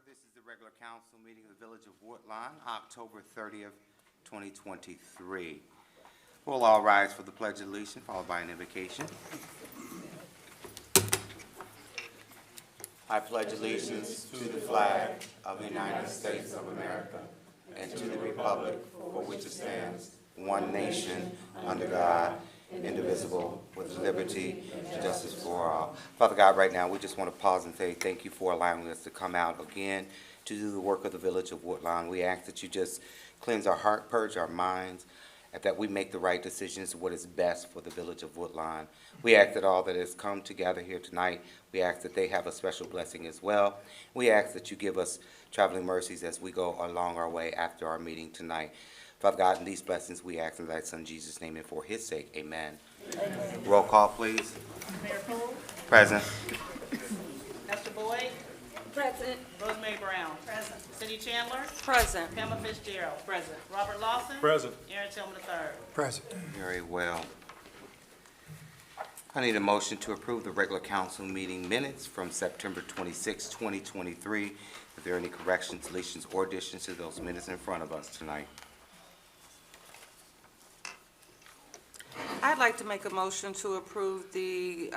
This is the regular council meeting of the Village of Woodlawn, October 30th, 2023. We'll all rise for the Pledge of Allegiance, followed by an invocation. I pledge allegiance to the flag of the United States of America and to the republic for which it stands, one nation, under God, indivisible, with liberty and justice for all. Father God, right now we just want to pause and say thank you for allowing us to come out again to do the work of the Village of Woodlawn. We ask that you just cleanse our heart, purge our minds, and that we make the right decisions, what is best for the Village of Woodlawn. We ask that all that has come together here tonight, we ask that they have a special blessing as well. We ask that you give us traveling mercies as we go along our way after our meeting tonight. Father God, in these blessings we ask in thy Son Jesus' name and for his sake, amen. Amen. Roll call, please. Mayor Poole? Present. Esther Boyd? Present. Rosemary Brown? Present. Cindy Chandler? Present. Pamela Fitzgerald? Present. Robert Lawson? Present. Aaron Tillman III? Present. Very well. I need a motion to approve the regular council meeting minutes from September 26, 2023. If there are any corrections, deletions, or additions to those minutes in front of us tonight. I'd like to make a motion to approve the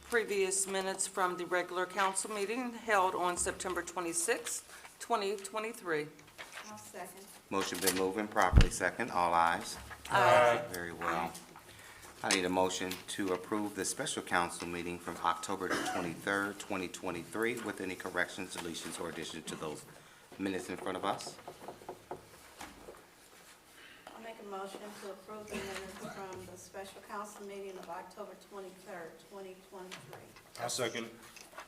previous minutes from the regular council meeting held on September 26, 2023. I'll second. Motion been moved and properly second. All ayes. Aye. Very well. I need a motion to approve the special council meeting from October the 23rd, 2023 with any corrections, deletions, or additions to those minutes in front of us. I'll make a motion to approve the minutes from the special council meeting of October 23rd, 2023. I'll second.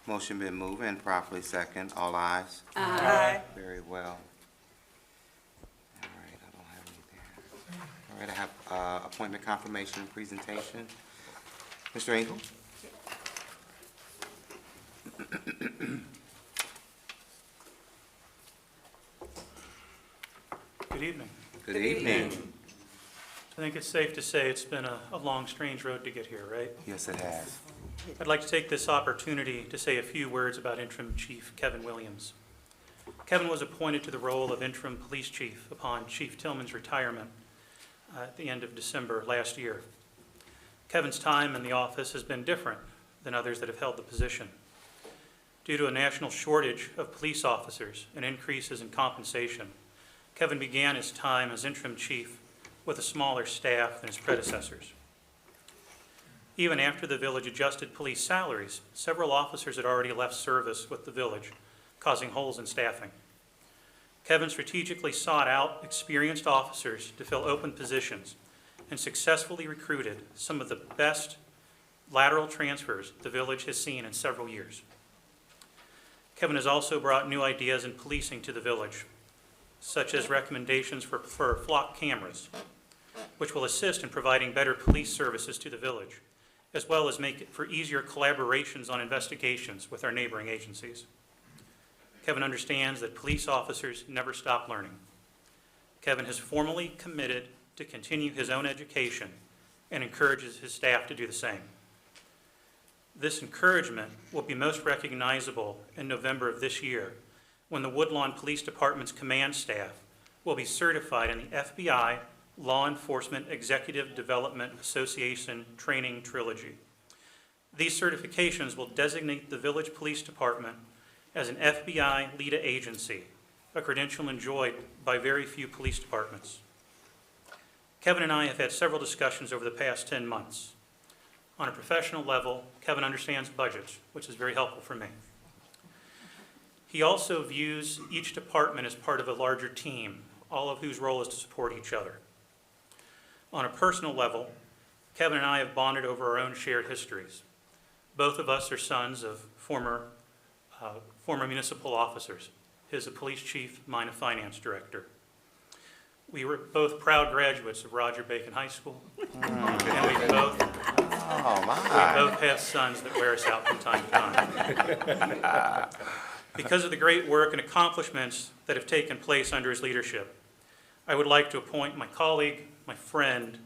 Motion been moved and properly second. All ayes. Aye. Very well. All right, I don't have anything. All right, I have appointment confirmation presentation. Mr. Engel? Good evening. Good evening. I think it's safe to say it's been a long, strange road to get here, right? Yes, it has. I'd like to take this opportunity to say a few words about Interim Chief Kevin Williams. Kevin was appointed to the role of Interim Police Chief upon Chief Tillman's retirement at the end of December last year. Kevin's time in the office has been different than others that have held the position. Due to a national shortage of police officers and increases in compensation, Kevin began his time as interim chief with a smaller staff than his predecessors. Even after the village adjusted police salaries, several officers had already left service with the village, causing holes in staffing. Kevin strategically sought out experienced officers to fill open positions and successfully recruited some of the best lateral transfers the village has seen in several years. Kevin has also brought new ideas in policing to the village, such as recommendations for flock cameras, which will assist in providing better police services to the village, as well as make it for easier collaborations on investigations with our neighboring agencies. Kevin understands that police officers never stop learning. Kevin has formally committed to continue his own education and encourages his staff to do the same. This encouragement will be most recognizable in November of this year, when the Woodlawn Police Department's command staff will be certified in the FBI Law Enforcement Executive Development Association Training Trilogy. These certifications will designate the Village Police Department as an FBI LEDA agency, a credential enjoyed by very few police departments. Kevin and I have had several discussions over the past 10 months. On a professional level, Kevin understands budgets, which is very helpful for me. He also views each department as part of a larger team, all of whose role is to support each other. On a personal level, Kevin and I have bonded over our own shared histories. Both of us are sons of former municipal officers. His a police chief, mine a finance director. We were both proud graduates of Roger Bacon High School, and we both have sons that wear us out from time to time. Because of the great work and accomplishments that have taken place under his leadership, I would like to appoint my colleague, my friend,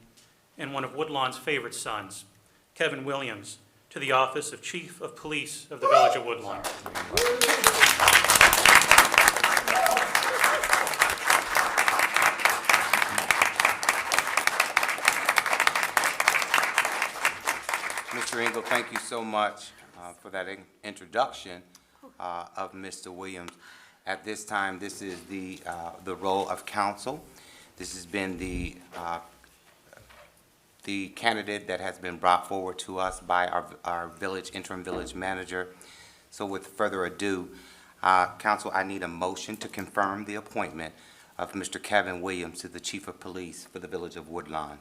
and one of Woodlawn's favorite sons, Kevin Williams, to the office of Chief of Police of the Village of Woodlawn. Mr. Engel, thank you so much for that introduction of Mr. Williams. At this time, this is the role of council. This has been the candidate that has been brought forward to us by our interim village manager. So with further ado, council, I need a motion to confirm the appointment of Mr. Kevin Williams to the Chief of Police for the Village of Woodlawn.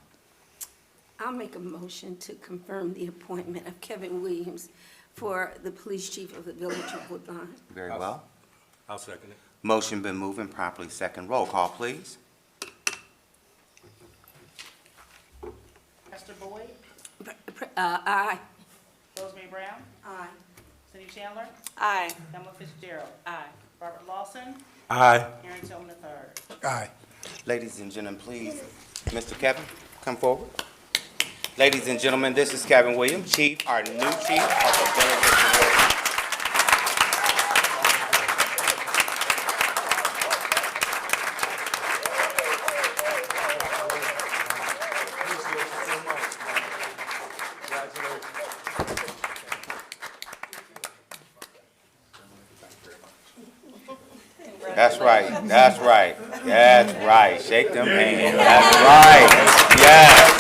I'll make a motion to confirm the appointment of Kevin Williams for the police chief of the Village of Woodlawn. Very well. I'll second it. Motion been moved and properly second. Roll call, please. Esther Boyd, Aye. Rosemary Brown, Aye. Cindy Chandler, Aye. Thelma Fitzgerald, Aye. Robert Lawson, Aye. Aaron Tillman III. Aye. Ladies and gentlemen, please, Mr. Kevin, come forward. Ladies and gentlemen, this is Kevin Williams, Chief, our new Chief of the Village of Woodlawn. That's right, that's right, that's right. Shake them hands, that's right, yes.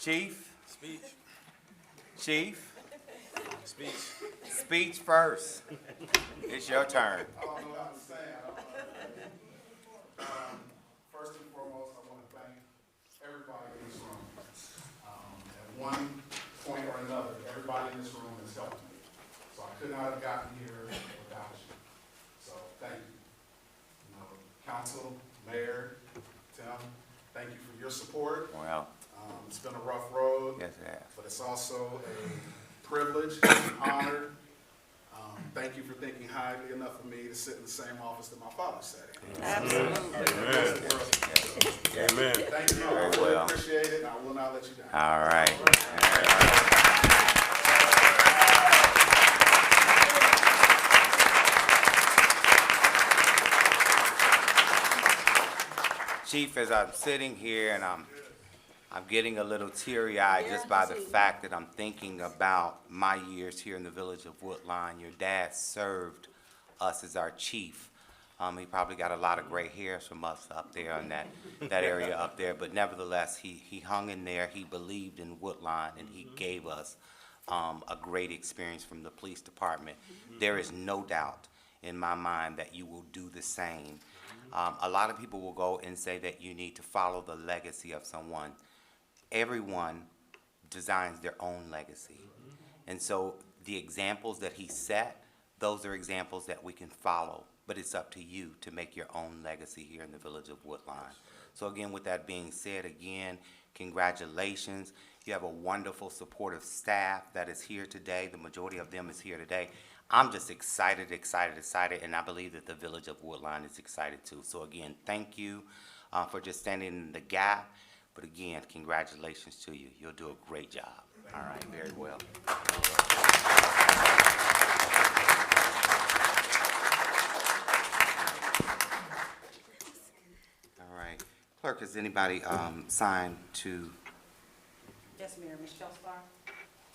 Chief? Speech. Chief? Speech. Speech first. It's your turn. I don't know what I'm saying. First and foremost, I want to thank everybody in this room. At one point or another, everybody in this room has helped me. So I could not have gotten here without you. So thank you. You know, council, mayor, Tim, thank you for your support. Well, It's been a rough road. yes, it has. But it's also a privilege and honor. Thank you for thinking highly enough of me to sit in the same office that my father sat in. Absolutely. Amen. Thank you, I Very really well. appreciate it, and I will not let you down. All right. All right. Chief, as I'm sitting here and I'm getting a little teary-eyed just by the fact that I'm thinking about my years here in the Village of Woodlawn. Your dad served us as our chief. He probably got a lot of gray hairs from us up there in that area up there, but nevertheless, he hung in there. He believed in Woodlawn, and he gave us a great experience from the police department. There is no doubt in my mind that you will do the same. A lot of people will go and say that you need to follow the legacy of someone. Everyone designs their own legacy. And so the examples that he set, those are examples that we can follow. But it's up to you to make your own legacy here in the Village of Woodlawn. So again, with that being said, again, congratulations. You have a wonderful, supportive staff that is here today. The majority of them is here today. I'm just excited, and I believe that the Village of Woodlawn is excited too. So again, thank you for just standing in the gap. But again, congratulations to you. You'll do a great job. All right, very well. All right. Clerk, has anybody signed to Yes, Mayor, Michelle Starr.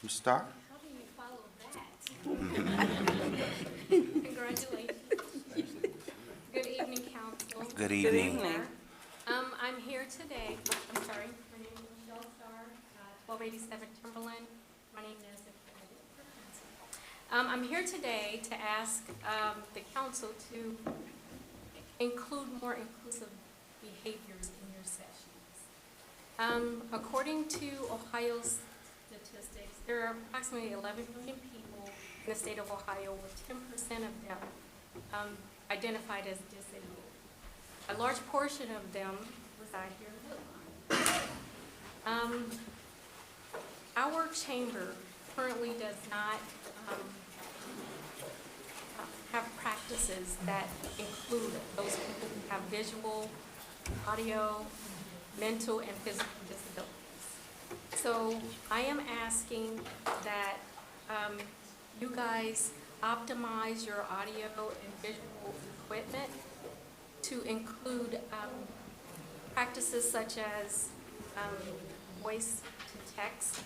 Mr. Starr? How do you follow that? Congratulations. Good evening, council. Good Good evening. evening. I'm here today, my name is Michelle Starr, 1287 Timberland. My name is, I'm here today to ask the council to include more inclusive behaviors in your sessions. According to Ohio's statistics, there are approximately 11 million people in the state of Ohio, with 10% of them identified as disabled. A large portion of them reside here in Woodlawn. Our chamber currently does not have practices that include those people who have visual, audio, mental and physical disabilities. So I am asking that you guys optimize your audio and visual equipment to include practices such as voice to text,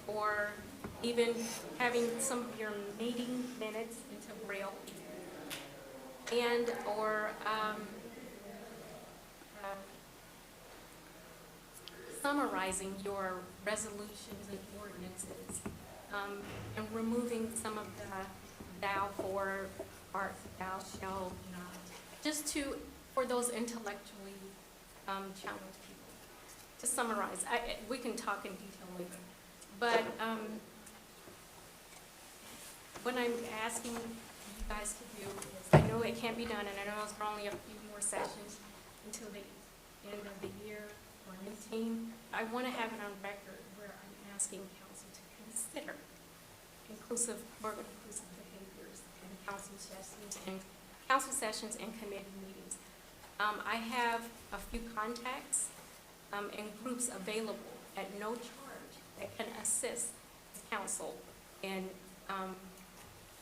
or even having some of your meeting minutes into Braille, and or summarizing your resolutions and ordinances, and removing some of the thou for, art, thou shall not, just for those intellectually challenged people. To summarize, we can talk in detail later, but what I'm asking you guys to do is, I know it can't be done, and I know it's only a few more sessions until the end of the year or new team. I want to have it on record where I'm asking council to consider more inclusive behaviors in council sessions and committee meetings. I have a few contacts and groups available at no charge that can assist the council in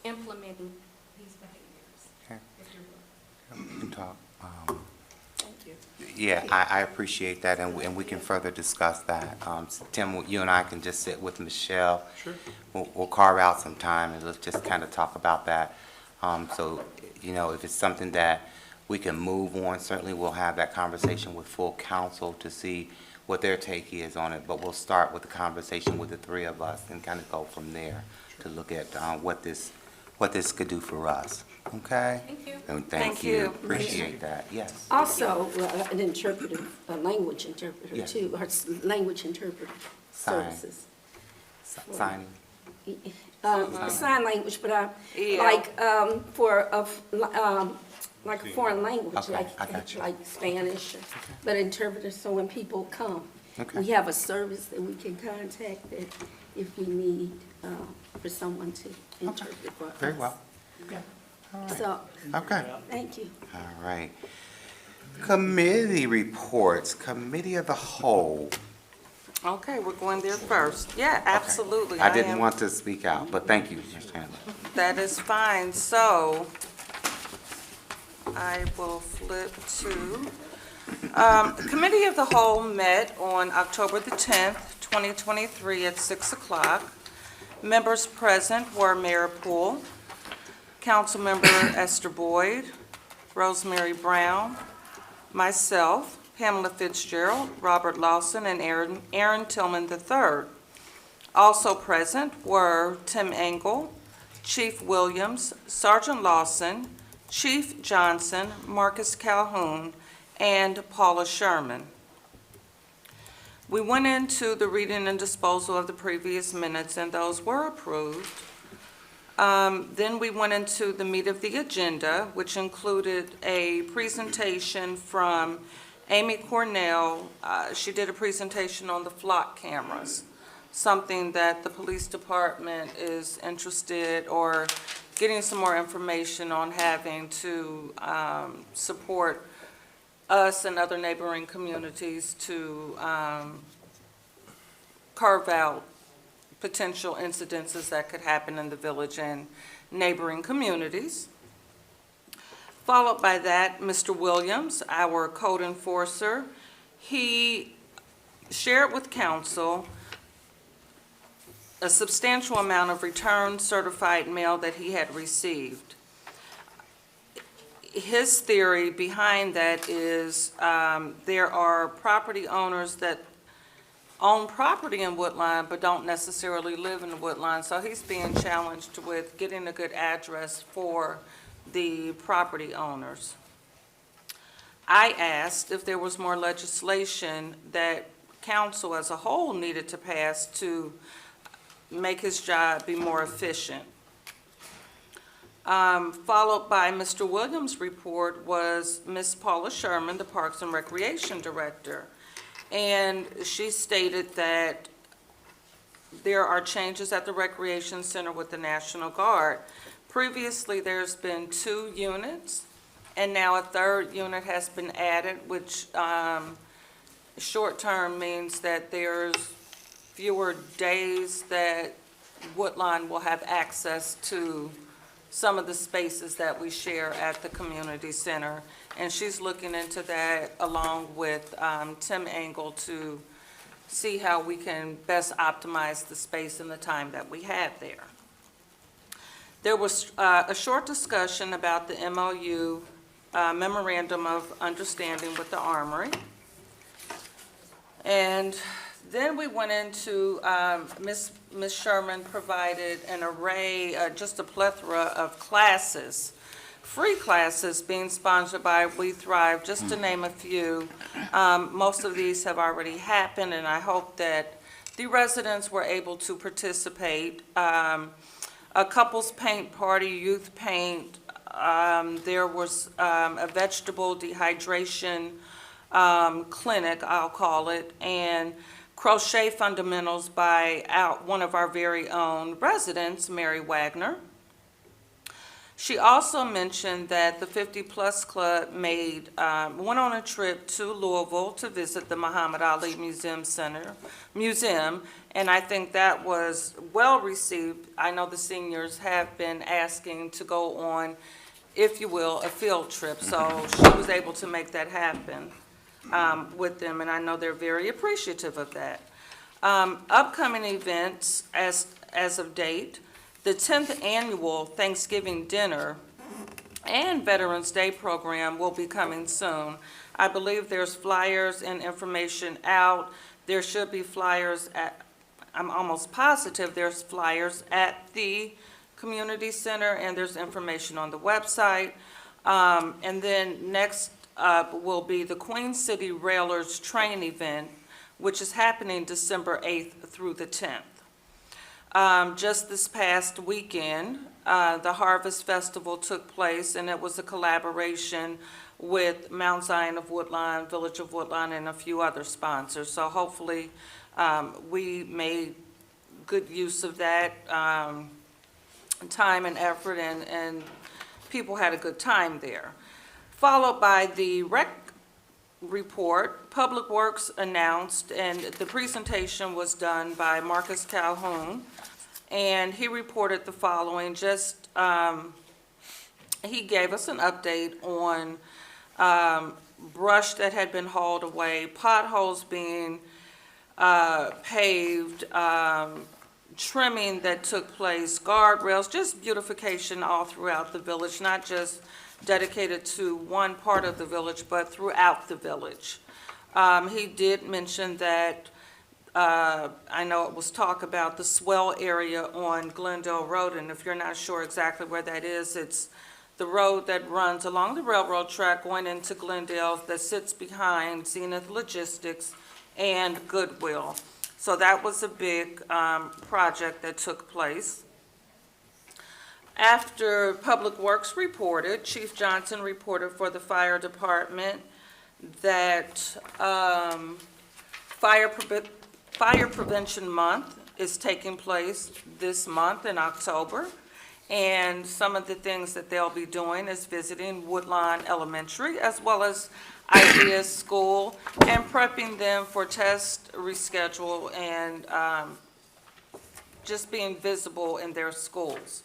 implementing these behaviors. Okay. If you're willing. You can talk. Thank you. Yeah, I appreciate that, and we can further discuss that. Tim, you and I can just sit with Michelle. Sure. We'll carve out some time, and let's just kind of talk about that. So, you know, if it's something that we can move on, certainly we'll have that conversation with full council to see what their take is on it. But we'll start with the conversation with the three of us and kind of go from there to look at what this could do for us. Okay? Thank you. And Thank thank you. you. Appreciate that. Yes. Also, an interpreter, a language interpreter Yes. too, or language interpreter Sign. services. Signing. Sign language, but Yeah. like, for like a foreign language, Okay, I got you. like Spanish, but interpreter, so when people come, Okay. we have a service that we can contact that if we need, for someone to interpret for us. Very well. All right. So, Okay. thank you. All right. Committee reports, Committee of the Whole. Okay, we're going there first. Yeah, absolutely. I didn't am- want to speak out, but thank you, Mr. Handler. That is fine. So I will flip to, Committee of the Whole met on October the 10th, 2023 at 6 o'clock. Members present were Mayor Poole, Councilmember Esther Boyd, Rosemary Brown, myself, Pamela Fitzgerald, Robert Lawson, and Aaron Tillman III. Also present were Tim Engel, Chief Williams, Sergeant Lawson, Chief Johnson, Marcus Calhoun, and Paula Sherman. We went into the reading and disposal of the previous minutes, and those were approved. Then we went into the meat of the agenda, which included a presentation from Amy Cornell. She did a presentation on the flock cameras, something that the police department is interested or getting some more information on, having to support us and other neighboring communities to carve out potential incidences that could happen in the village and neighboring communities. Followed by that, Mr. Williams, our code enforcer, he shared with council a substantial amount of returned certified mail that he had received. His theory behind that is there are property owners that own property in Woodlawn but don't necessarily live in Woodlawn, so he's being challenged with getting a good address for the property owners. I asked if there was more legislation that council as a whole needed to pass to make his job be more efficient. Followed by Mr. Williams' report was Ms. Paula Sherman, the Parks and Recreation Director. And she stated that there are changes at the Recreation Center with the National Guard. Previously, there's been 2 units, and now a 3rd unit has been added, which Short-term means that there's fewer days that Woodlawn will have access to some of the spaces that we share at the community center. And she's looking into that along with Tim Engel to see how we can best optimize the space and the time that we have there. There was a short discussion about the MOU, Memorandum of Understanding with the Armory. And then we went into, Ms. Sherman provided an array, just a plethora of classes, free classes being sponsored by We Thrive, just to name a few. Most of these have already happened, and I hope that the residents were able to participate. A couples paint party, youth paint, there was a vegetable dehydration clinic, I'll call it, and crochet fundamentals by one of our very own residents, Mary Wagner. She also mentioned that the 50 Plus Club went on a trip to Louisville to visit the Muhammad Ali Museum, and I think that was well received. I know the seniors have been asking to go on, if you will, a field trip, so she was able to make that happen with them, and I know they're very appreciative of that. Upcoming events as of date, the 10th annual Thanksgiving dinner and Veterans Day program will be coming soon. I believe there's flyers and information out. There should be flyers I'm almost positive there's flyers at the community center, and there's information on the website. And then next up will be the Queen City Railers Train event, which is happening December 8th through the 10th. Just this past weekend, the Harvest Festival took place, and it was a collaboration with Mount Zion of Woodlawn, Village of Woodlawn, and a few other sponsors. So hopefully we made good use of that time and effort, and people had a good time there. Followed by the rec report, Public Works announced, and the presentation was done by Marcus Calhoun, and he reported the following. He gave us an update on brush that had been hauled away, potholes being paved, trimming that took place, guardrails, just beautification all throughout the village, not just dedicated to one part of the village, but throughout the village. He did mention that, I know it was talk about the swell area on Glendale Road, and if you're not sure exactly where that is, it's the road that runs along the railroad track going into Glendale that sits behind Zenith Logistics and Goodwill. So that was a big project that took place. After Public Works reported, Chief Johnson reported for the fire department that Fire Prevention Month is taking place this month in October. And some of the things that they'll be doing is visiting Woodlawn Elementary as well as Ideas School and prepping them for test reschedule and just being visible in their schools.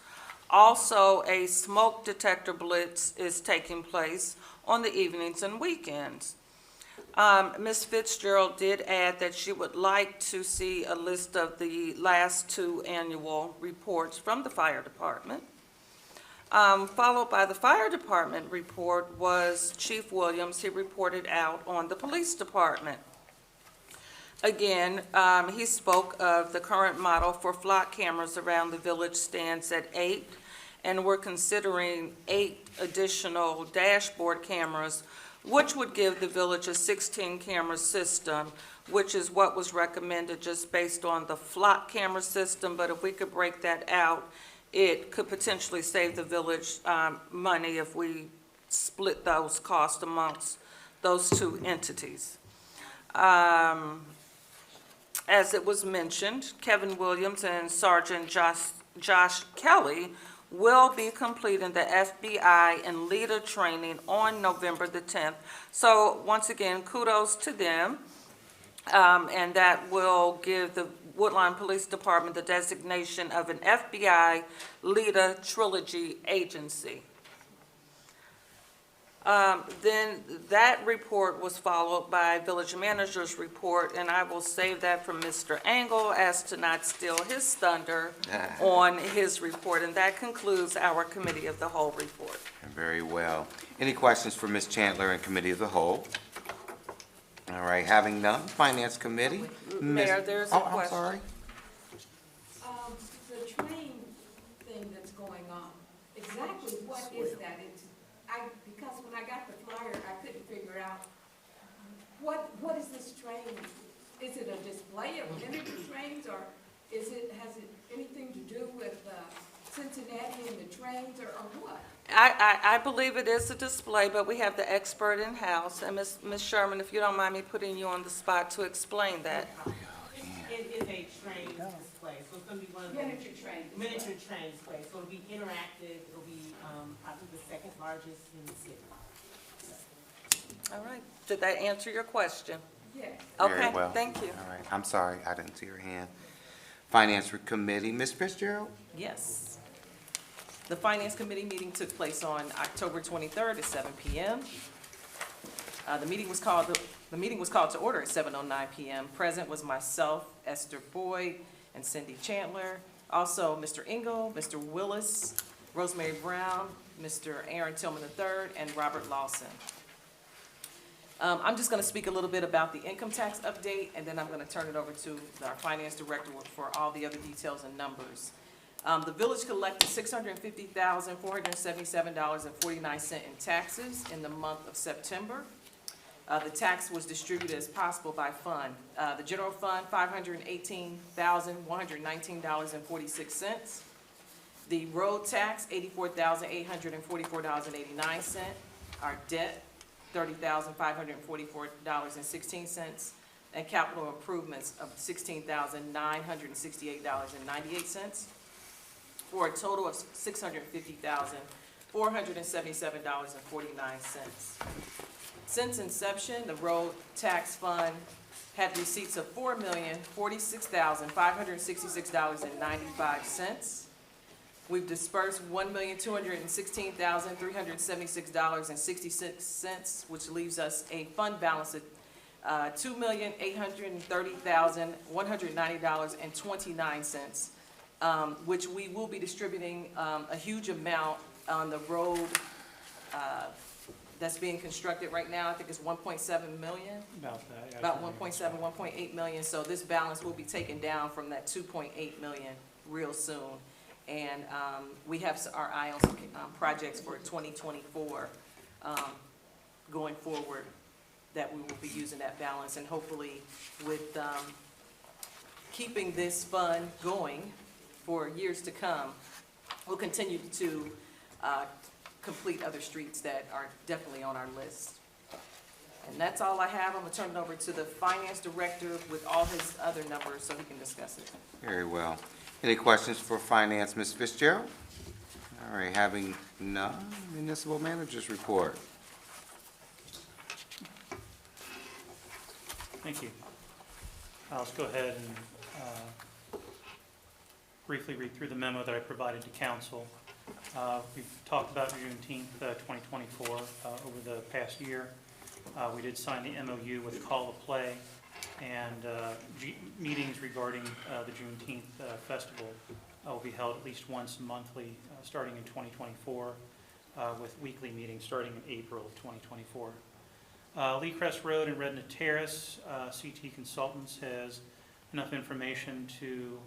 Also, a smoke detector blitz is taking place on the evenings and weekends. Ms. Fitzgerald did add that she would like to see a list of the last 2 annual reports from the fire department. Followed by the fire department report was Chief Williams. He reported out on the police department. Again, he spoke of the current model for flock cameras around the village stands at 8, and we're considering 8 additional dashboard cameras, which would give the village a 16-camera system, which is what was recommended just based on the flock camera system. But if we could break that out, it could potentially save the village money if we split those costs amongst those 2 entities. As it was mentioned, Kevin Williams and Sergeant Josh Kelly will be completing the FBI and leader training on November the 10th. So once again, kudos to them. And that will give the Woodlawn Police Department the designation of an FBI Leader Trilogy agency. Then that report was followed by Village Manager's report, and I will save that from Mr. Engel as to not steal his thunder on his report. And that concludes our Committee of the Whole report. Very well. Any questions for Ms. Chandler and Committee of the Whole? All right, having none, Finance Committee. Mayor, there's a Oh, question. I'm sorry. The train thing that's going on, exactly what is that? Because when I got the flyer, I couldn't figure out, what is this train? Is it a display of miniature trains, or has it anything to do with Cincinnati and the trains, or what? I believe it is a display, but we have the expert in-house. And Ms. Sherman, if you don't mind me putting you on the spot to explain that. It is a train display, so it's gonna be one of the Miniature trains. miniature train displays. So it'll be interactive, it'll be, probably the second largest in the city. All right. Did that answer your question? Yes. Very Okay, well. thank you. All right, I'm sorry, I didn't see your hand. Finance Committee, Ms. Fitzgerald? Yes. The Finance Committee meeting took place on October 23rd at 7 p.m. The meeting was called to order at 7:09 p.m. Present was myself, Esther Boyd, and Cindy Chandler. Also, Mr. Engel, Mr. Willis, Rosemary Brown, Mr. Aaron Tillman III, and Robert Lawson. I'm just going to speak a little bit about the income tax update, and then I'm going to turn it over to our finance director for all the other details and numbers. The village collected $650,477.49 in taxes in the month of September. The tax was distributed as possible by fund. The general fund, $518,119.46. The road tax, $84,844.89. Our debt, $30,544.16, and capital improvements of $16,968.98, for a total of $650,477.49. Since inception, the road tax fund had receipts of $4,046,566.95. We've dispersed $1,216,376.66, which leaves us a fund balance of $2,830,190.29, which we will be distributing a huge amount on the road that's being constructed right now. I think it's 1.7 million. About that. yeah. About 1.7, 1.8 million, so this balance will be taken down from that 2.8 million real soon. And we have our eye on some projects for 2024 going forward that we will be using that balance. And hopefully with keeping this fund going for years to come, we'll continue to complete other streets that are definitely on our list. And that's all I have. I'm going to turn it over to the finance director with all his other numbers so he can discuss it. Very well. Any questions for Finance, Ms. Fitzgerald? All right, having none, Municipal Manager's Report. Thank you. I'll just go ahead and briefly read through the memo that I provided to council. We've talked about Juneteenth 2024 over the past year. We did sign the MOU with Call to Play, and meetings regarding the Juneteenth festival will be held at least once monthly starting in 2024, with weekly meetings starting in April of 2024. Lee Crest Road and Redna Terrace, CT Consultants has enough information to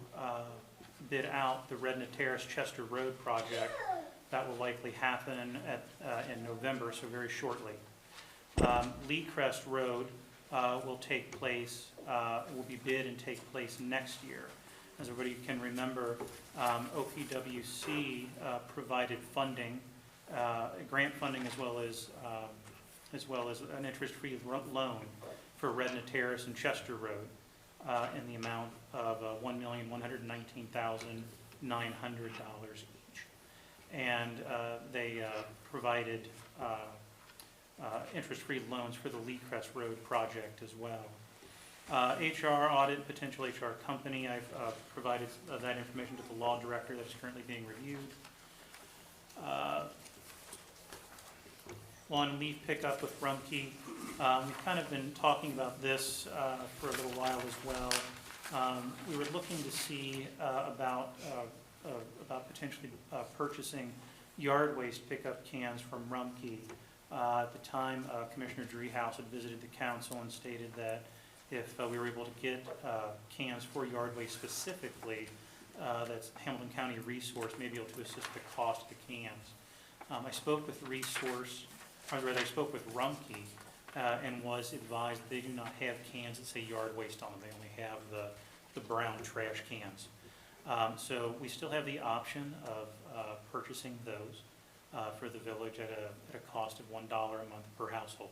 bid out the Redna Terrace Chester Road project. That will likely happen in November, so very shortly. Lee Crest Road will be bid and take place next year. As everybody can remember, OPWC provided funding, grant funding, as well as an interest-free loan for Redna Terrace and Chester Road in the amount of $1,119,900 each. And they provided interest-free loans for the Lee Crest Road project as well. HR audit, potential HR company, I've provided that information to the law director that's currently being reviewed. Lawn leaf pickup with Rumpke. We've kind of been talking about this for a little while as well. We were looking to see about potentially purchasing yard waste pickup cans from Rumpke. At the time, Commissioner Driehaus had visited the council and stated that if we were able to get cans for yard waste specifically, that's Hamilton County resource may be able to assist the cost of the cans. I spoke with I spoke with Rumpke and was advised that they do not have cans that say yard waste on them. They only have the brown trash cans. So we still have the option of purchasing those for the village at a cost of $1 a month per household.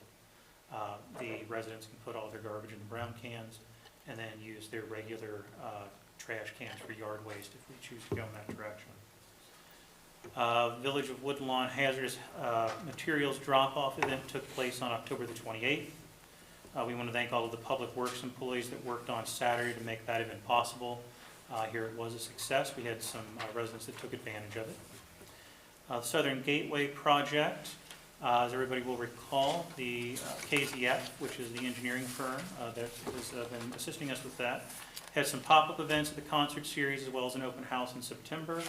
The residents can put all their garbage in the brown cans and then use their regular trash cans for yard waste if we choose to go in that direction. Village of Woodlawn hazardous materials drop-off event took place on October the 28th. We want to thank all of the public works employees that worked on Saturday to make that event possible. Here it was a success. We had some residents that took advantage of it. The Southern Gateway Project, as everybody will recall, the KZF, which is the engineering firm that has been assisting us with that, had some pop-up events at the concert series as well as an open house in September.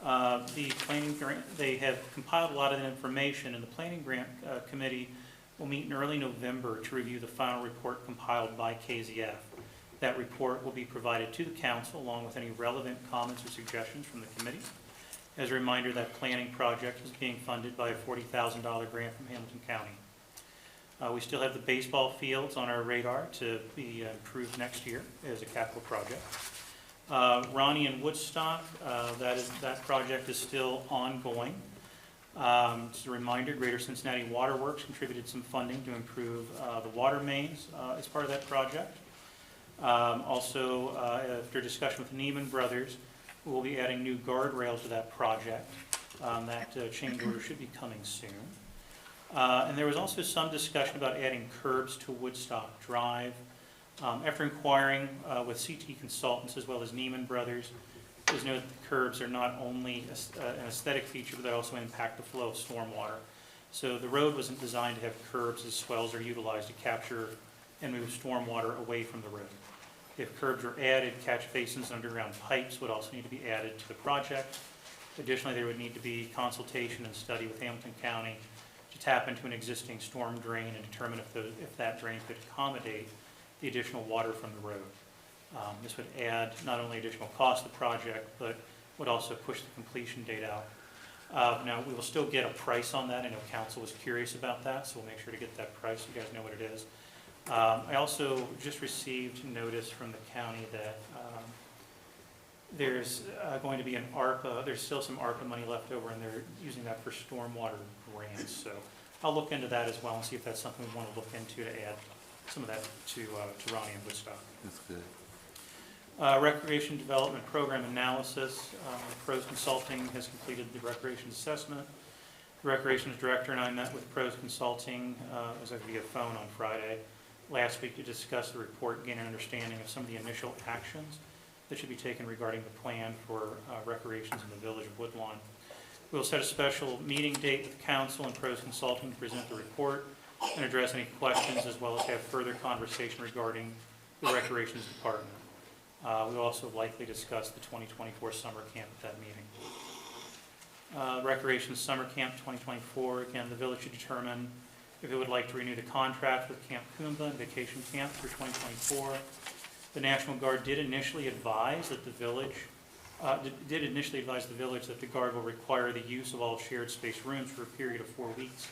The planning grant, they have compiled a lot of that information, and the planning grant committee will meet in early November to review the final report compiled by KZF. That report will be provided to the council along with any relevant comments or suggestions from the committee. As a reminder, that planning project is being funded by a $40,000 grant from Hamilton County. We still have the baseball fields on our radar to be improved next year as a capital project. Ronnie and Woodstock, that project is still ongoing. Just a reminder, Greater Cincinnati Water Works contributed some funding to improve the water mains as part of that project. Also, after discussion with Neiman Brothers, we'll be adding new guardrails to that project. That change order should be coming soon. And there was also some discussion about adding curbs to Woodstock Drive. After inquiring with CT Consultants as well as Neiman Brothers, it was noted that the curbs are not only an aesthetic feature, but they also impact the flow of stormwater. So the road wasn't designed to have curbs as swells are utilized to capture and move stormwater away from the road. If curbs are added, catch basins and underground pipes would also need to be added to the project. Additionally, there would need to be consultation and study with Hamilton County to tap into an existing storm drain and determine if that drain could accommodate the additional water from the road. This would add not only additional cost to the project, but would also push the completion date out. Now, we will still get a price on that. I know council was curious about that, so we'll make sure to get that price so you guys know what it is. I also just received notice from the county that there's going to be an ARPA, there's still some ARPA money left over, and they're using that for stormwater grants. So I'll look into that as well and see if that's something we want to look into to add some of that to Ronnie and Woodstock. That's good. Recreation Development Program Analysis. Pros Consulting has completed the recreation assessment. The Recreations Director and I met with Pros Consulting, as I via phone on Friday last week to discuss the report, gain an understanding of some of the initial actions that should be taken regarding the plan for recreations in the village of Woodlawn. We'll set a special meeting date with council and Pros Consulting to present the report and address any questions, as well as have further conversation regarding the recreations department. We'll also likely discuss the 2024 summer camp at that meeting. Recreation Summer Camp 2024, again, the village should determine if it would like to renew the contract with Camp Coomba and Vacation Camp through 2024. The National Guard did initially advise that the village that the Guard will require the use of all shared space rooms for a period of 4 weeks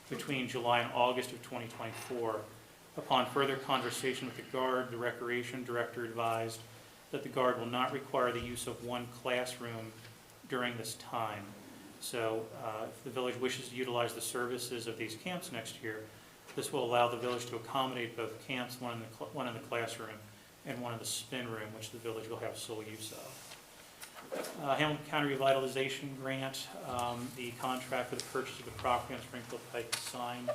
between July and August of 2024. Upon further conversation with the Guard, the Recreation Director advised that the Guard will not require the use of one classroom during this time. So if the village wishes to utilize the services of these camps next year, this will allow the village to accommodate both camps, one in the classroom and one in the spin room, which the village will have sole use of. Hamilton County Revitalization Grant, the contract for the purchase of the property on Springfield Pike was signed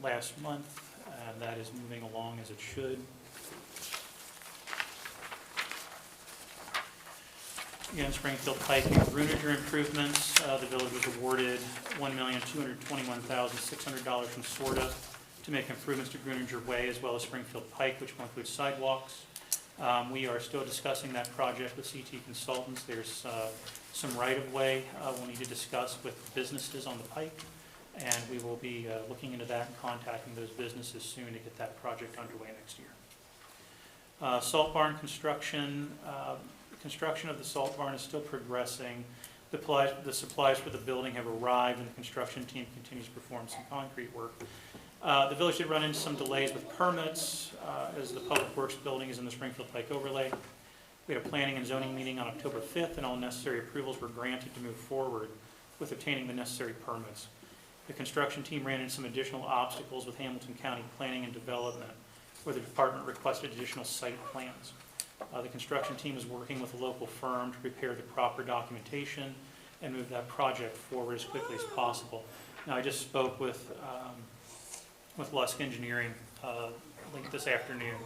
last month. and that is moving along as it should. Again, Springfield Pike and Gruninger improvements, the village was awarded $1,221,600 from SORTA to make improvements to Gruninger Way as well as Springfield Pike, which will include sidewalks. We are still discussing that project with CT Consultants. There's some right-of-way we'll need to discuss with businesses on the pike, and we will be looking into that and contacting those businesses soon to get that project underway next year. Salt barn construction. Construction of the salt barn is still progressing. The supplies for the building have arrived, and the construction team continues to perform some concrete work. The village did run into some delays with permits as the Public Works building is in the Springfield Pike overlay. We had a planning and zoning meeting on October 5th, and all necessary approvals were granted to move forward with obtaining the necessary permits. The construction team ran into some additional obstacles with Hamilton County Planning and Development, where the department requested additional site plans. The construction team is working with a local firm to prepare the proper documentation and move that project forward as quickly as possible. Now, I just spoke with Lusk Engineering late this afternoon,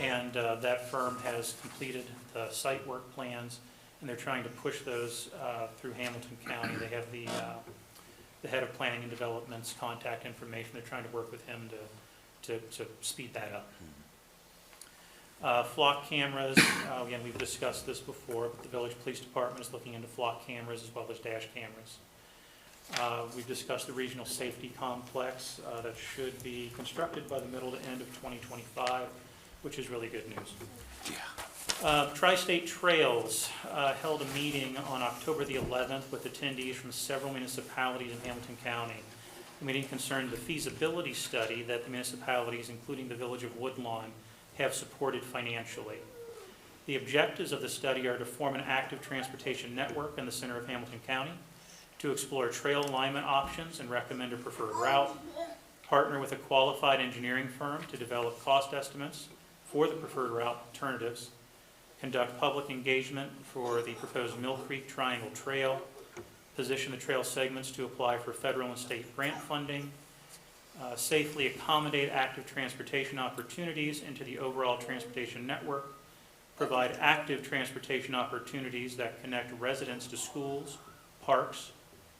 and that firm has completed the site work plans, and they're trying to push those through Hamilton County. They have the head of planning and development's contact information. They're trying to work with him to speed that up. Flock cameras, again, we've discussed this before, but the village police department is looking into flock cameras as well as dash cameras. We've discussed the regional safety complex that should be constructed by the middle to end of 2025, which is really good news. Tri-State Trails held a meeting on October the 11th with attendees from several municipalities in Hamilton County. The meeting concerned the feasibility study that the municipalities, including the village of Woodlawn, have supported financially. The objectives of the study are to form an active transportation network in the center of Hamilton County, to explore trail alignment options and recommend a preferred route, partner with a qualified engineering firm to develop cost estimates for the preferred route alternatives, conduct public engagement for the proposed Mill Creek Triangle Trail, position the trail segments to apply for federal and state grant funding, safely accommodate active transportation opportunities into the overall transportation network, provide active transportation opportunities that connect residents to schools, parks,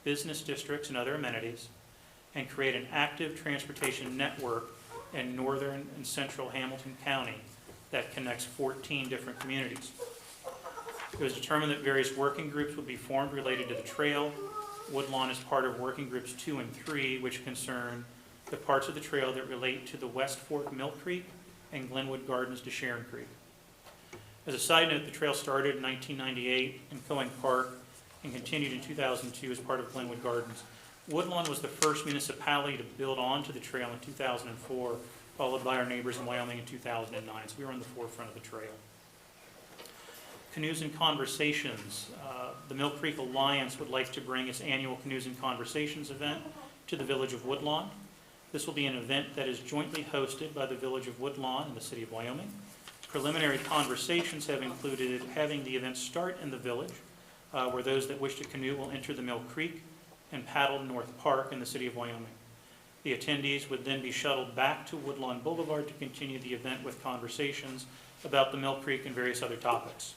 business districts, and other amenities, and create an active transportation network in northern and central Hamilton County that connects 14 different communities. It was determined that various working groups would be formed related to the trail. Woodlawn is part of working groups 2 and 3, which concern the parts of the trail that relate to the West Fork Mill Creek and Glenwood Gardens to Sharon Creek. As a side note, the trail started in 1998 in Cohen Park and continued in 2002 as part of Glenwood Gardens. Woodlawn was the first municipality to build onto the trail in 2004, followed by our neighbors in Wyoming in 2009, so we were on the forefront of the trail. Canoes and Conversations. The Mill Creek Alliance would like to bring its annual Canoes and Conversations event to the village of Woodlawn. This will be an event that is jointly hosted by the village of Woodlawn and the city of Wyoming. Preliminary conversations have included having the event start in the village, where those that wish to canoe will enter the Mill Creek and paddle North Park in the city of Wyoming. The attendees would then be shuttled back to Woodlawn Boulevard to continue the event with conversations about the Mill Creek and various other topics.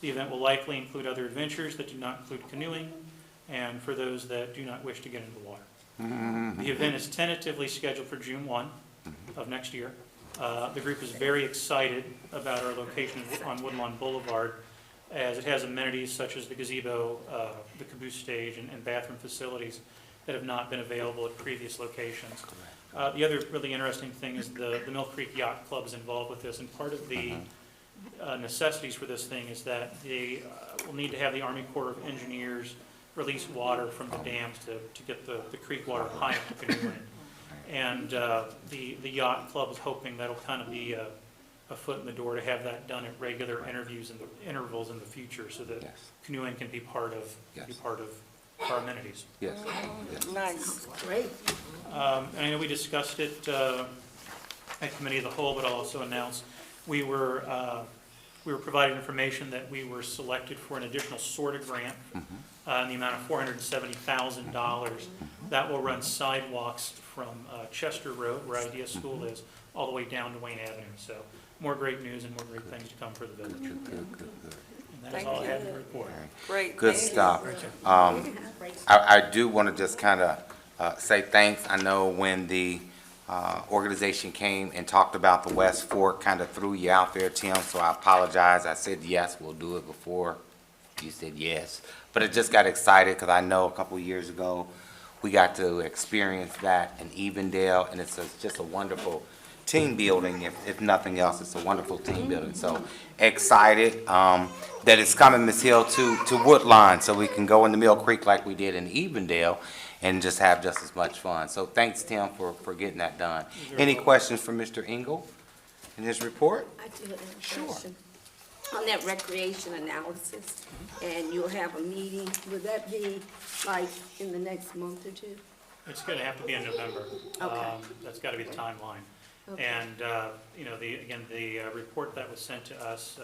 The event will likely include other adventures that do not include canoeing, and for those that do not wish to get into the water. The event is tentatively scheduled for June 1 of next year. The group is very excited about our location on Woodlawn Boulevard, as it has amenities such as the gazebo, the caboose stage, and bathroom facilities that have not been available at previous locations. The other really interesting thing is the Mill Creek Yacht Club is involved with this, and part of the necessities for this thing is that they will need to have the Army Corps of Engineers release water from the dams to get the creek water high enough to canoe in. And the Yacht Club is hoping that'll kind of be a foot in the door to have that done at regular intervals in the future, so that canoeing can be part of our amenities. Yes. Nice. Great. And I know we discussed it at Committee of the Whole, but I'll also announce we were we were provided information that we were selected for an additional SORTA grant in the amount of $470,000. That will run sidewalks from Chester Road, where Idea School is, all the way down to Wayne Avenue. So more great news and more great things to come for the village. And that is all I have to report. Great. Good thank you. stuff. I do want to just kind of say thanks. I know when the organization came and talked about the West Fork, kind of threw you out there, Tim, so I apologize. I said, yes, we'll do it before you said yes. But I just got excited because I know a couple of years ago, we got to experience that in Evendale, and it's just a wonderful team building, if nothing else. It's a wonderful team building. So excited that it's coming, Ms. Hill, to Woodlawn, so we can go into Mill Creek like we did in Evendale and just have just as much fun. So thanks, Tim, for getting that done. Any questions for Mr. Engel in his report? I do have a question. On that recreation analysis, and you'll have a meeting, would that be like in the next month or two? It's going to have to be in November. Okay. That's got to be the timeline. Okay. And, you know, the report that was sent to us,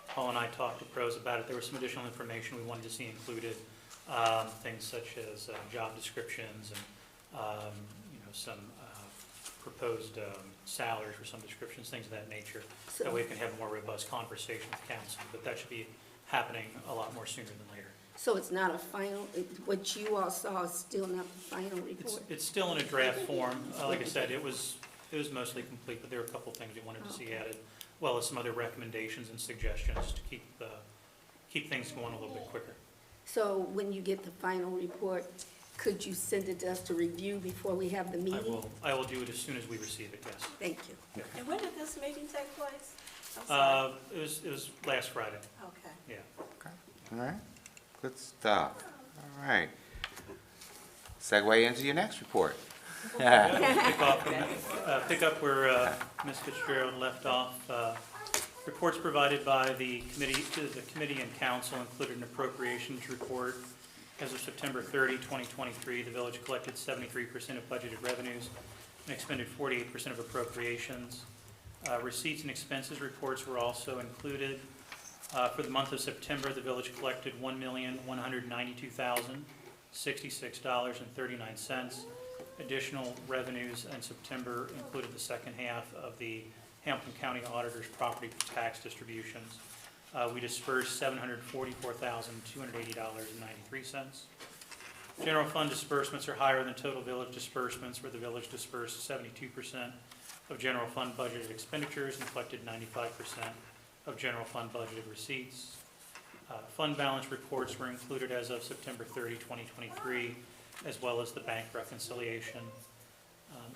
Paul and I talked to pros about it. There was some additional information we wanted to see included, things such as job descriptions and, you know, some proposed salaries for some descriptions, things of that nature. That way we can have a more robust conversation with council. But that should be happening a lot more sooner than later. So it's not a final, what you all saw is still not the final report? It's still in a draft form. Like I said, it was mostly complete, but there were a couple things we wanted to see added, as well as some other recommendations and suggestions to keep things going a little bit quicker. So when you get the final report, could you send it to us to review before we have the meeting? I will do it as soon as we receive it, yes. Thank you. And when did this meeting take place? I'm sorry. It was last Friday, Okay. yeah. All right, good stuff. All right. Segue into your next report. Pick up where Ms. Fitzgerald left off. Reports provided by the committee and council included an appropriations report. As of September 30, 2023, the village collected 73% of budgeted revenues and expended 48% of appropriations. Receipts and expenses reports were also included. For the month of September, the village collected $1,192,066.39. Additional revenues in September included the second half of the Hamilton County Auditor's property tax distributions. We dispersed $744,280.93. General fund disbursements are higher than total village disbursements, where the village dispersed 72% of general fund budgeted expenditures and collected 95% of general fund budgeted receipts. Fund balance reports were included as of September 30, 2023, as well as the bank reconciliation.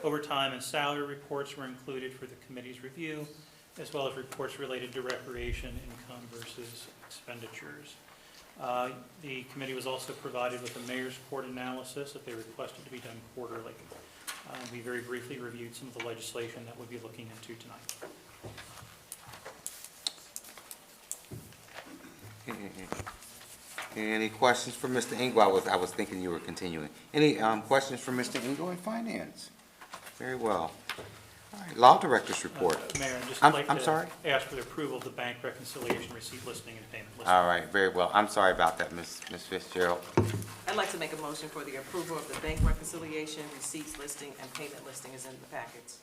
Overtime and salary reports were included for the committee's review, as well as reports related to recreation income versus expenditures. The committee was also provided with a mayor's court analysis that they requested to be done quarterly. We very briefly reviewed some of the legislation that we'll be looking into tonight. Any questions for Mr. Engel? I was thinking you were continuing. Any questions for Mr. Engel in finance? Very well. All right, Law Director's report. Mayor, I'd just I'm like sorry? to ask for the approval of the bank reconciliation receipt listing and payment listing. All right, very well. I'm sorry about that, Ms. Fitzgerald. I'd like to make a motion for the approval of the bank reconciliation, receipts listing, and payment listing is in the packets.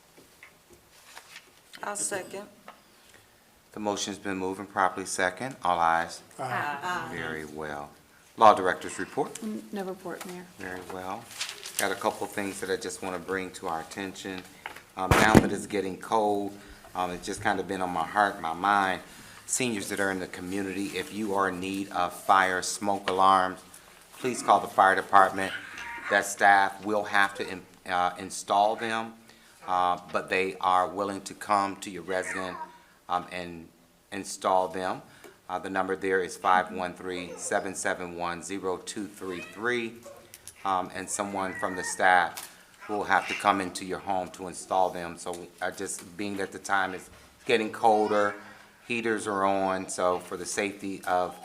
I'll second. The motion's been moved and properly second. All ayes. Aye. Very well. Law Director's report. No report, Mayor. Very well. Got a couple of things that I just want to bring to our attention. Now that it's getting cold, it's just kind of been on my heart, my mind. Seniors that are in the community, if you are in need of fire smoke alarms, please call the fire department. That staff will have to install them, but they are willing to come to your resident and install them. The number there is 513-771-0233, and someone from the staff will have to come into your home to install them. So just being that the time is getting colder, heaters are on, so for the safety of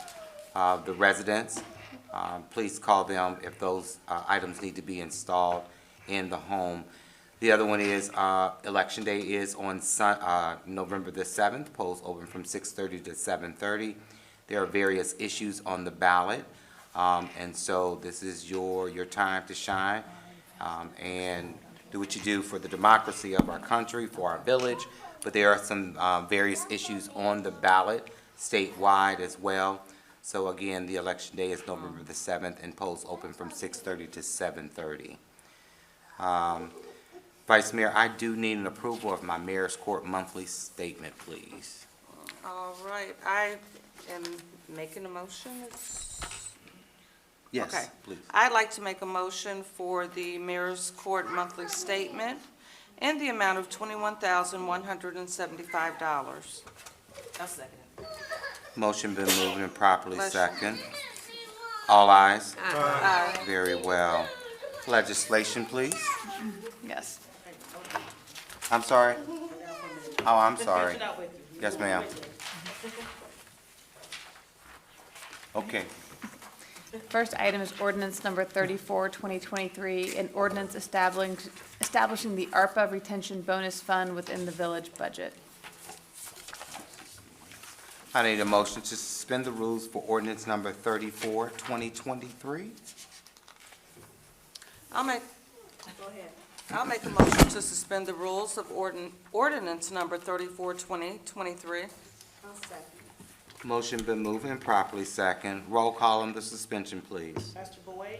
the residents, please call them if those items need to be installed in the home. The other one is, Election Day is on November the 7th. Polls open from 6:30 to 7:30. There are various issues on the ballot, and so this is your time to shine and do what you do for the democracy of our country, for our village. But there are some various issues on the ballot statewide as well. So again, the Election Day is November the 7th, and polls open from 6:30 to 7:30. Vice Mayor, I do need an approval of my Mayor's Court monthly statement, please. All right, I am making a motion. Okay. Yes, please. I'd like to make a motion for the Mayor's Court monthly statement in the amount of $21,175. I'll second it. Motion been moved and properly Bless you. second. All ayes? Aye. Very well. Legislation, please. Yes. I'm sorry? Oh, I'm sorry. Finish it out with you. Yes, ma'am. Okay. First item is ordinance number 34, 2023, an ordinance establishing the ARPA retention bonus fund within the village budget. I need a motion to suspend the rules for ordinance number 34, 2023. I'll make a motion to suspend the rules of ordinance number 34, 2023. Motion been moved and properly second. Roll call on the suspension, please. Pastor Boyd,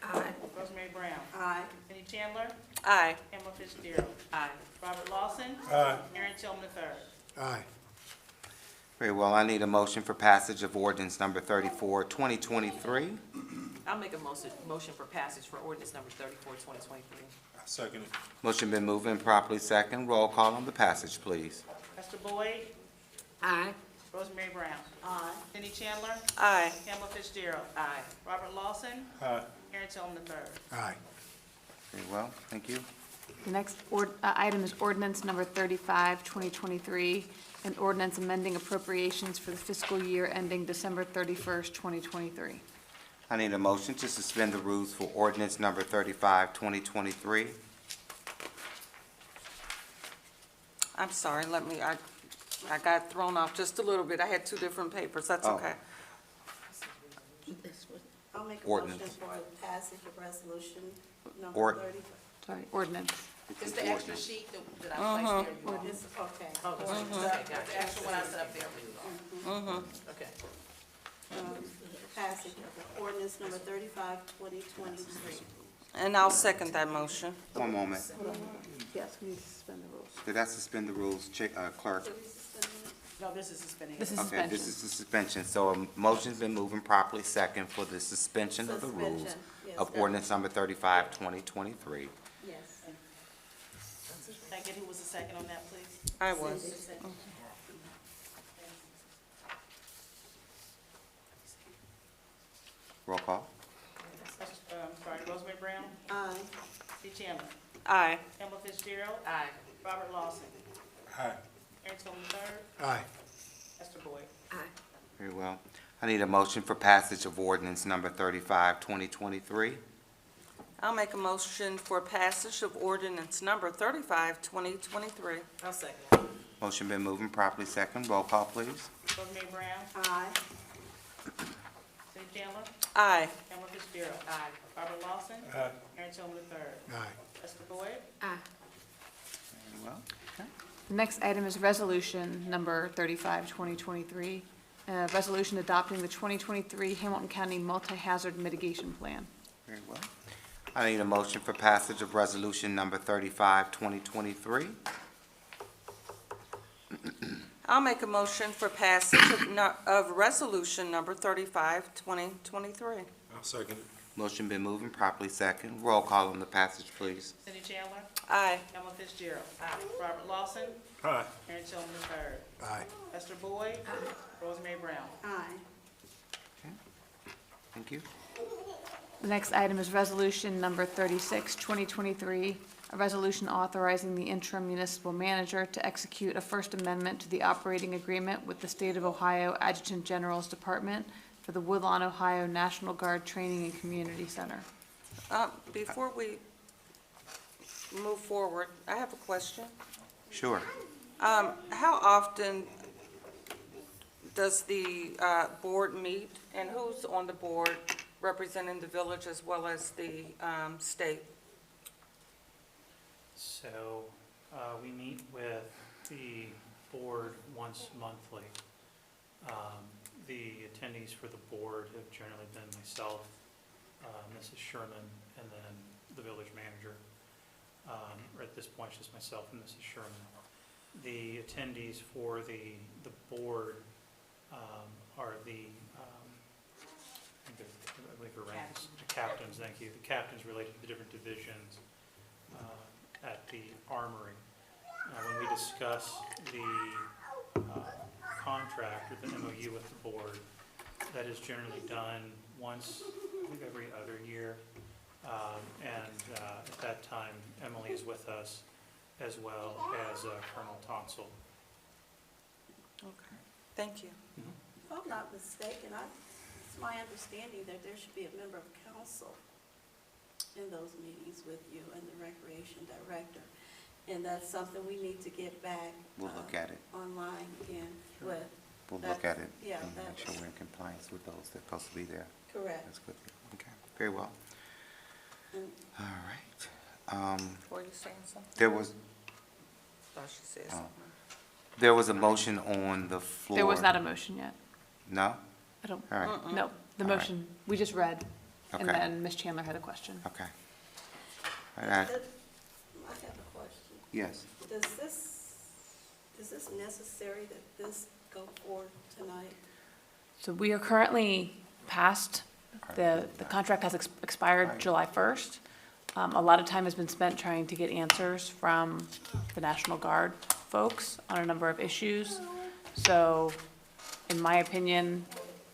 Aye. Rosemary Brown, Aye. Cindy Chandler, Aye. Emma Fitzgerald, Aye. Robert Lawson, Aye. Aaron Tillman III. Aye. Very well, I need a motion for passage of ordinance number 34, 2023. I'll make a motion for passage for ordinance number 34, 2023. I'll second it. Motion been moved and properly second. Roll call on the passage, please. Pastor Boyd, Aye. Rosemary Brown, Aye. Cindy Chandler, Aye. Emma Fitzgerald, Aye. Robert Lawson, Aye. Aaron Tillman III. Aye. Very well, thank you. The next item is ordinance number 35, 2023, an ordinance amending appropriations for the fiscal year ending December 31st, 2023. I need a motion to suspend the rules for ordinance number 35, 2023. I'm sorry, I got thrown off just a little bit. I had two different papers, that's Oh. okay. I'll make a Ordinance. motion for passage of resolution number Ord- 30. Sorry, ordinance. It's the extra sheet that I placed there. You all. It's, okay. Oh, this is- okay, got it. The extra one I set up there for you all. Okay. Passage of the ordinance number 35, 2023. And I'll second that motion. One moment. Yes, we need to suspend the rules. Did I suspend the rules, clerk? No, this is suspending. This is Okay, suspension. this is the suspension. So a motion's been moved and properly second for the suspension of the rules Suspension, yes, of that- ordinance number 35, 2023. Yes. Can I get who was the second on that, please? I was. Roll call. Sorry, Rosemary Brown, Aye. Cindy Chandler, Aye. Emma Fitzgerald, Aye. Robert Lawson, Aye. Aaron Tillman III, Aye. Pastor Boyd. Aye. Very well. I need a motion for passage of ordinance number 35, 2023. I'll make a motion for passage of ordinance number 35, 2023. I'll second. Motion been moved and properly second. Roll call, please. Rosemary Brown, Aye. Cindy Chandler, Aye. Emma Fitzgerald, Aye. Robert Lawson, Aye. Aaron Tillman III, Aye. Pastor Boyd, Aye. Very well. The next item is resolution number 35, 2023, a resolution adopting the 2023 Hamilton County Multi-Hazard Mitigation Plan. Very well. I need a motion for passage of resolution number 35, 2023. I'll make a motion for passage of resolution number 35, 2023. I'll second it. Motion been moved and properly second. Roll call on the passage, please. Cindy Chandler, Aye. Emma Fitzgerald, Robert Lawson, Aye. Aaron Tillman III, Aye. Pastor Boyd, Rosemary Brown. Aye. Thank you. The next item is resolution number 36, 2023, a resolution authorizing the interim municipal manager to execute a First Amendment to the operating agreement with the State of Ohio Adjutant General's Department for the Woodlawn, Ohio National Guard Training and Community Center. Before we move forward, I have a question. Sure. How often does the board meet, and who's on the board representing the village as well as the state? So, we meet with the board once monthly. The attendees for the board have generally been myself, Mrs. Sherman, and then the village manager. Or at this point, just myself and Mrs. Sherman. The attendees for the board are the, I believe we're ranked, the captains, thank you, the captains related to the different divisions at the Armory. When we discuss the contract or the MOU with the board, that is generally done once, I think every other year. At that time, Emily is with us as well as Colonel Tonsel. Okay, thank you. If I'm not mistaken, it's my understanding that there should be a member of council in those meetings with you and the recreation director. And that's something we need to get back. We'll look at it. Online again with. We'll look at it. Yeah, And make that's sure we're in compliance with those that are supposed to be there. correct. That's good. Okay, very well. And All right. Were you saying something? There was, Thought she said Oh. something. there was a motion on the floor. There was not a motion yet. No? I don't, All right, no, the All right. motion, we just read, and Okay. then Ms. Chandler had a question. okay. All I right, have a question. yes. Is this necessary that this go forward tonight? So we are currently past, the contract has expired July 1st. A lot of time has been spent trying to get answers from the National Guard folks on a number of issues. So in my opinion,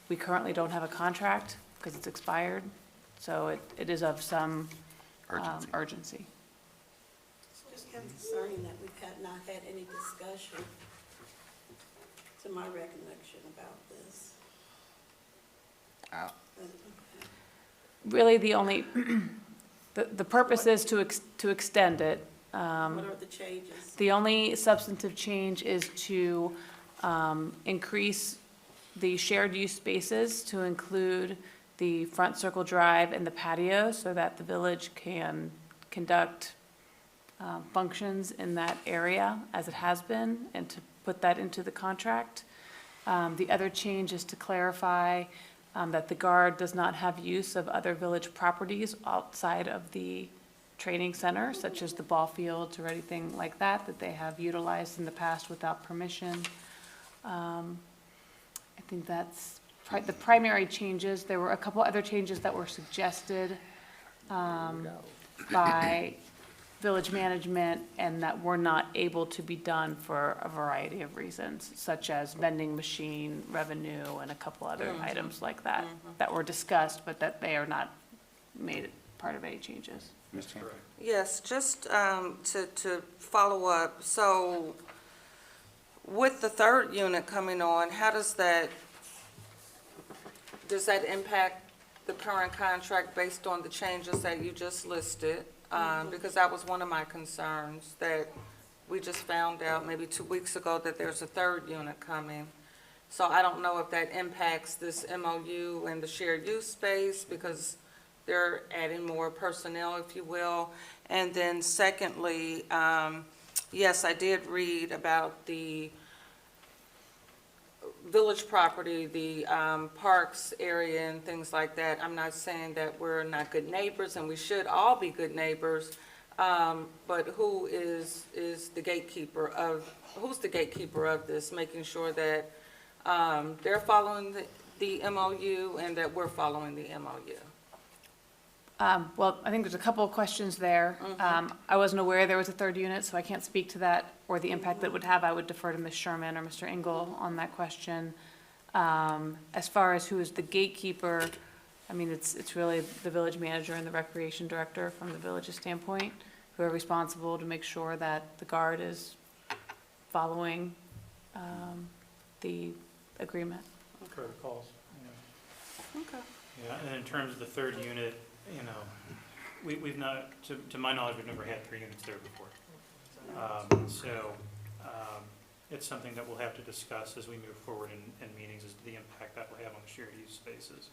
we currently don't have a contract because it's expired. So it is of some urgency. It's just kind of concerning that we've not had any discussion, to my recollection, about this. Really, the only, the purpose is to extend it. What are the changes? The only substantive change is to increase the shared use spaces to include the front circle drive and the patio so that the village can conduct functions in that area as it has been, and to put that into the contract. The other change is to clarify that the Guard does not have use of other village properties outside of the training center, such as the ball fields or anything like that, that they have utilized in the past without permission. I think that's the primary changes. There were a couple other changes that were suggested by village management and that were not able to be done for a variety of reasons, such as vending machine revenue and a couple other items like that, that were discussed, but that they are not made part of any changes. Ms. Chandler? Yes, just to follow up, so with the third unit coming on, how does that impact the current contract based on the changes that you just listed? Because that was one of my concerns, that we just found out maybe 2 weeks ago that there's a third unit coming. So I don't know if that impacts this MOU and the shared use space, because they're adding more personnel, if you will. And then secondly, yes, I did read about the village property, the parks area and things like that. I'm not saying that we're not good neighbors, and we should all be good neighbors, but who is the gatekeeper of, who's the gatekeeper of this, making sure that they're following the MOU and that we're following the MOU? Well, I think there's a couple of questions there. I wasn't aware there was a third unit, so I can't speak to that or the impact that it would have. I would defer to Ms. Sherman or Mr. Engel on that question. As far as who is the gatekeeper, I mean, it's really the village manager and the recreation director from the village's standpoint, who are responsible to make sure that the Guard is following the agreement. Protocols, Okay. yeah, and in terms of the third unit, We've not, to my knowledge, we've never had 3 units there before. It's something that we'll have to discuss as we move forward in meetings as to the impact that will have on the shared use spaces.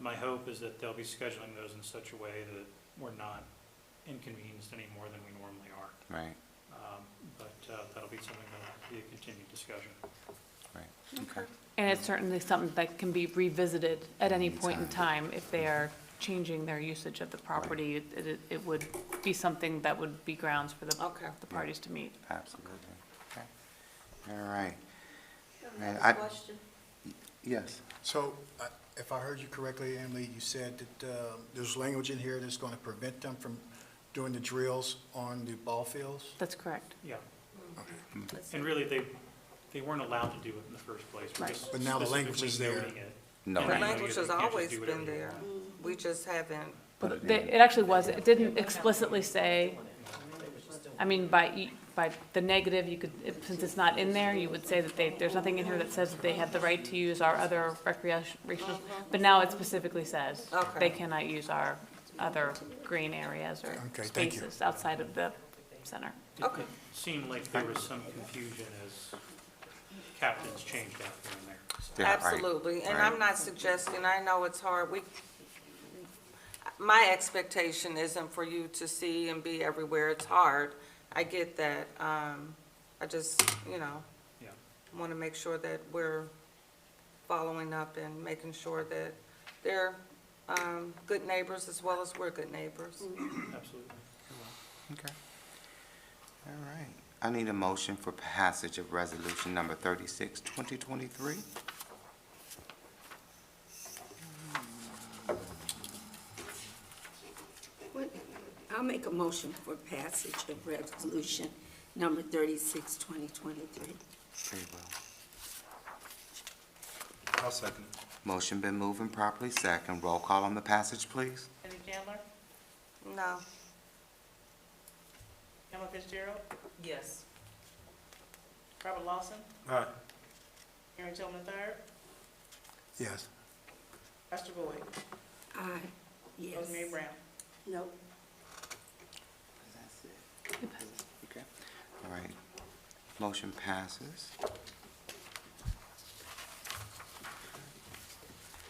My hope is that they'll be scheduling those in such a way that we're not inconvenienced any more than we normally are. Right, But that'll be something that'll have to be a continued discussion. right, okay. And it's certainly something that can be revisited at any point in time if they are changing their usage of the property. It would be something that would be grounds for the parties to meet. Absolutely, okay. All right. Another I- question? Yes, So, if I heard you correctly, Emily, you said that there's language in here that's going to prevent them from doing the drills on the ball fields? That's correct. Yeah, Okay. and really, they weren't allowed to do it in the first place. We're Right. just But now the language is specifically there. noting it. no, And The I know language that has you can't just always do whatever been you there. want. We just haven't. But it actually was, it didn't explicitly say, I mean, by the negative, you could, since it's not in there, you would say that there's nothing in here that says that they have the right to use our other recreational, but now it specifically says Okay. they cannot use our other green areas or Okay, thank you. spaces outside of the center. Okay. It seemed like there was some confusion as captains changed out there and there. So- yeah, right, Absolutely, and right. I'm not suggesting, I know it's hard, my expectation isn't for you to see and be everywhere, it's hard, I get that, I just, Yeah. want to make sure that we're following up and making sure that they're, good neighbors as well as we're good neighbors. Absolutely. Okay. All right. I need a motion for passage of resolution number 36, 2023. I'll make a motion for passage of resolution number 36, 2023. Very well. I'll second it. Motion been moved and properly second. Roll call on the passage, please. Cindy Chandler, No. Emma Fitzgerald, Yes. Robert Lawson, Aye. Aaron Tillman III, Yes. Lester Boyd, Aye, yes. Rosemary Brown. Nope. Okay. All right. Motion passes. Is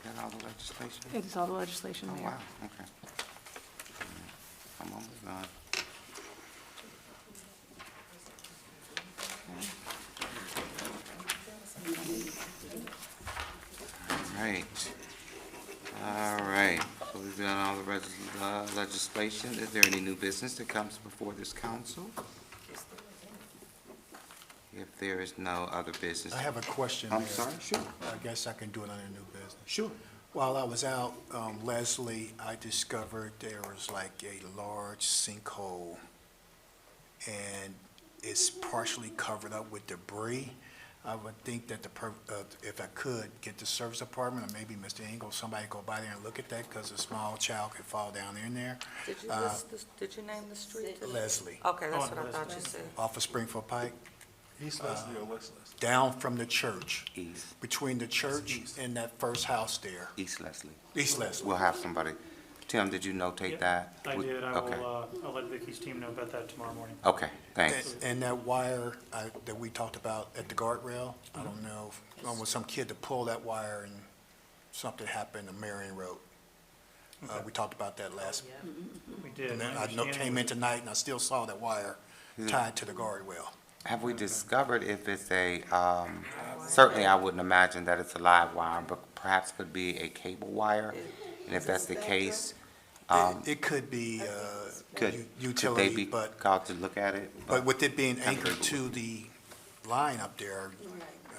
that all the legislation? It is all the legislation, Oh, Mayor. wow, okay. I'm almost done. All right, so we've done all the legislation. Is there any new business that comes before this council? If there is no other business. I have a question. I'm Mayor. sorry, sure. I guess I can do it under new business. Sure. While I was out, Leslie, I discovered there was like a large sinkhole, and it's partially covered up with debris. I would think that if I could, get the service department, or maybe Mr. Engel, somebody go by there and look at that, because a small child could fall down in there. Did you did you name the street? Leslie, Okay, that's Oh, what I thought you Leslie. said. off of Springfield Pike, East Leslie or West Leslie? down from the church, East, between the church and that first house there. East Leslie. East Leslie. We'll have somebody. Tim, did you notate Yep, that? I did. Okay. I'll let Vicky's team know about that tomorrow morning. Okay, thanks. And that wire that we talked about at the guardrail, I don't know, with some kid to pull that wire and something happened on Marion Road. We talked about that last, We did. and then My I understanding came in was- tonight and I still saw that wire tied to the guardrail. Have we discovered if it's a, certainly I wouldn't imagine that it's a live wire, but perhaps could be a cable wire? And if that's the case, It could be could they utility, be but called to look at it? But with it being anchored to the line up there,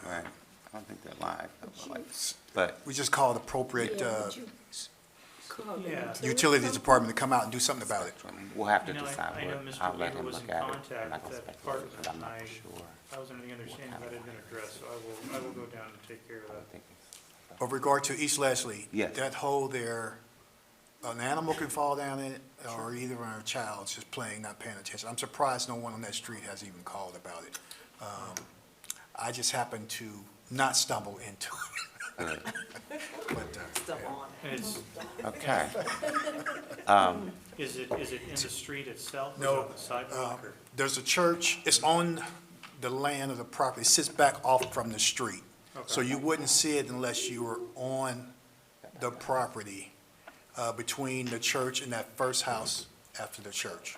Right, I don't think they're live, but, we just called appropriate Call them Yeah. to- utilities department to come out and do something about it. we'll have to You know, decide I know what, Mr. I'll let Weaver him was look in at it. I'm contact not gonna with that speculate, department, but I'm not and sure. I was under the understanding that had been addressed, so I will go down and take care of I that. think it's- With regard to East Leslie, Yes. that hole there, an animal can fall down in it, or either a child just playing, not paying attention. I'm surprised no one on that street has even called about it. I just happened to not stumble into it. Good. But, Stuff on. And it's, Okay. is it in the street itself? Or is it No, on the sidewalk? Or? there's a church, it's on the land of the property, it sits back off from the street. So Okay. you wouldn't see it unless you were on the property, between the church and that first house after the church.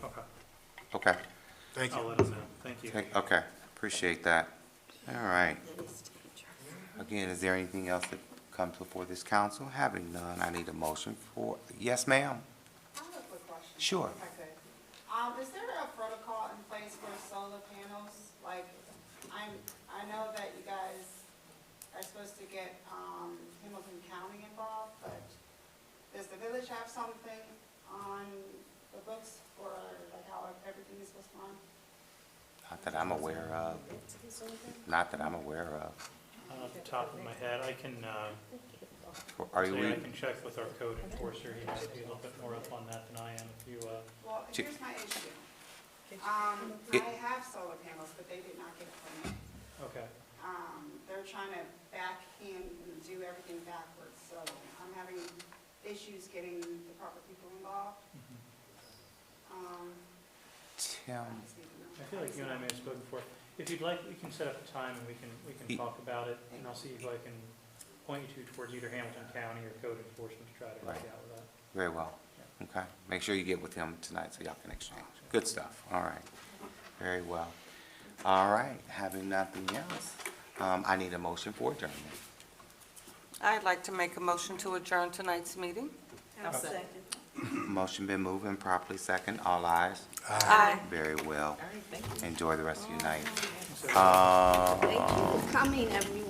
Okay. Okay. Thank I'll you. let them know. Thank you. Okay, appreciate that. All right. Again, is there anything else that comes before this council? Having none, I need a motion for, yes, ma'am? I have a quick question. Sure. If I could. Is there a protocol in place for solar panels? Like, I know that you guys are supposed to get, Hamilton County involved, but does the village have something on the books for, like, how everything is supposed to run? Not that I'm aware of. Not that I'm aware of. Off the top of my head, I can, Are say you, I can check with our code enforcer. He might be a little bit more up on that than I am. If you, Well, Ch- here's my issue. It- I have solar panels, but they did not get a permit. okay. They're trying to backhand and do everything backwards, so I'm having issues getting the proper people involved. Tim, I feel like you and I may have spoken before. If you'd like, we can set up a time and we can talk about it, and I'll see who I can point you to towards either Hamilton County or code enforcement to try to help you out with that. very well. Okay, make sure you get with him tonight so y'all can exchange. Good stuff, all right. Very well. All right, having nothing else, I need a motion for adjournment. I'd like to make a motion to adjourn tonight's meeting. I'll second. Motion been moved and properly second, all ayes? Aye. Very well. All right, thank you. Enjoy the rest of your night. Thank you for coming, everyone.